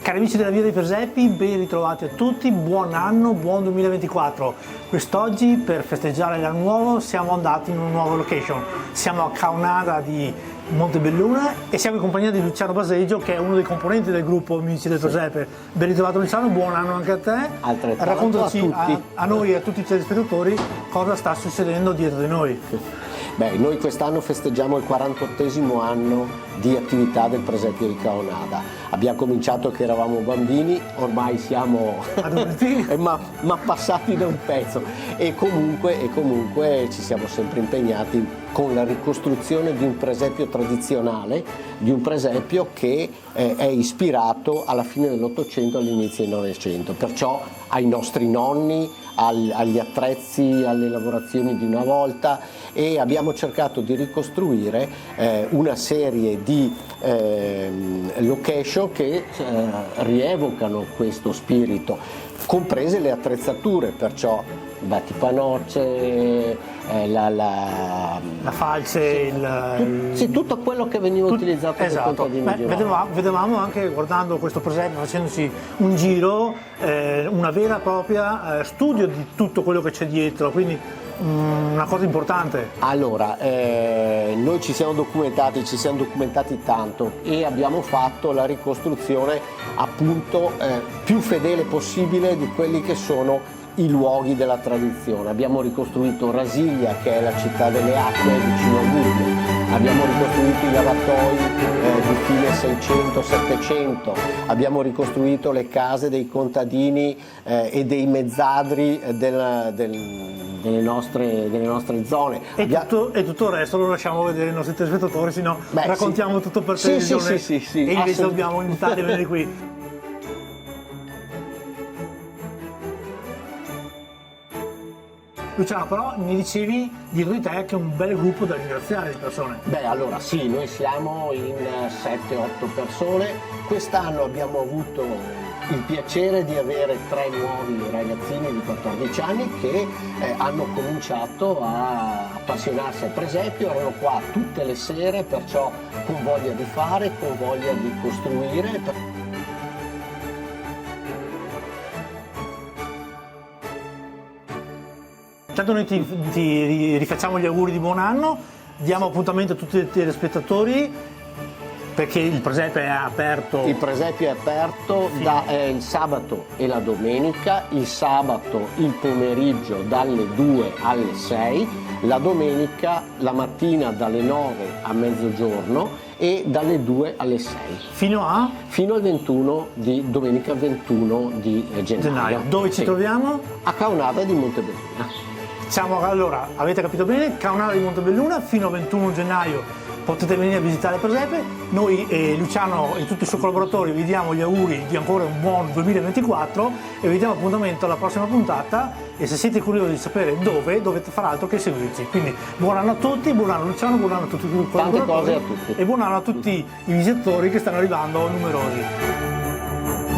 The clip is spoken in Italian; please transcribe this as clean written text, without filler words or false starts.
Cari amici della Via dei Presepi, ben ritrovati a tutti, buon anno, buon 2024. Quest'oggi per festeggiare l'anno nuovo siamo andati in una nuova location. Siamo a Caonada di Montebelluna e siamo in compagnia di Luciano Baseggio, che è uno dei componenti del gruppo Amici del Presepe. Ben ritrovato Luciano, buon anno anche a te. Altrettanto Raccontaci a tutti. A noi e a tutti i telespettatori cosa sta succedendo dietro di noi. Beh, noi quest'anno festeggiamo il 48esimo anno di attività del Presepio di Caonada. Abbiamo cominciato che eravamo bambini, ormai siamo adulti, ma passati da un pezzo e comunque ci siamo sempre impegnati con la ricostruzione di un presepio tradizionale, di un presepio che è ispirato alla fine dell'Ottocento, all'inizio del Novecento, perciò ai nostri nonni, agli attrezzi, alle lavorazioni di una volta, e abbiamo cercato di ricostruire una serie di location che rievocano questo spirito, comprese le attrezzature, perciò battipanocce, la falce, sì, tutto quello che veniva utilizzato per contadini. Vedevamo anche, guardando questo presepio, facendoci un giro, una vera e propria studio di tutto quello che c'è dietro, quindi una cosa importante. Allora, noi ci siamo documentati tanto e abbiamo fatto la ricostruzione appunto più fedele possibile di quelli che sono i luoghi della tradizione. Abbiamo ricostruito Rasiglia, che è la città delle acque vicino a Budrio, abbiamo ricostruito i lavatoi di fine 600-700, abbiamo ricostruito le case dei contadini e dei mezzadri delle nostre zone. E tutto il resto lo lasciamo vedere ai nostri telespettatori, se no raccontiamo tutto per televisione e invece dobbiamo invitare a venire qui. Luciano, però mi dicevi dietro di te che è un bel gruppo da ringraziare di persone. Beh, allora sì, noi siamo in 7-8 persone. Quest'anno abbiamo avuto il piacere di avere 3 nuovi ragazzini di 14 anni che hanno cominciato a appassionarsi al presepio, erano qua tutte le sere, perciò con voglia di fare, con voglia di costruire. Intanto noi ti rifacciamo gli auguri di buon anno, diamo appuntamento a tutti i telespettatori perché il presepio è aperto. Il presepio è aperto il sabato e la domenica, il sabato il pomeriggio dalle 2 alle 6, la domenica la mattina dalle 9 a mezzogiorno e dalle 2 alle 6. Fino al 21 di domenica 21 di gennaio. Dove ci troviamo? A Caonada di Montebelluna. Allora, avete capito bene, Caonada di Montebelluna, fino al 21 gennaio potete venire a visitare il presepe. Noi e Luciano e tutti i suoi collaboratori vi diamo gli auguri di ancora un buon 2024 e vi diamo appuntamento alla prossima puntata, e se siete curiosi di sapere dove, dovete fare altro che seguirci. Quindi buon anno a tutti, buon anno Luciano, buon anno a tutti i collaboratori, tante cose a tutti, e buon anno a tutti i visitatori che stanno arrivando numerosi.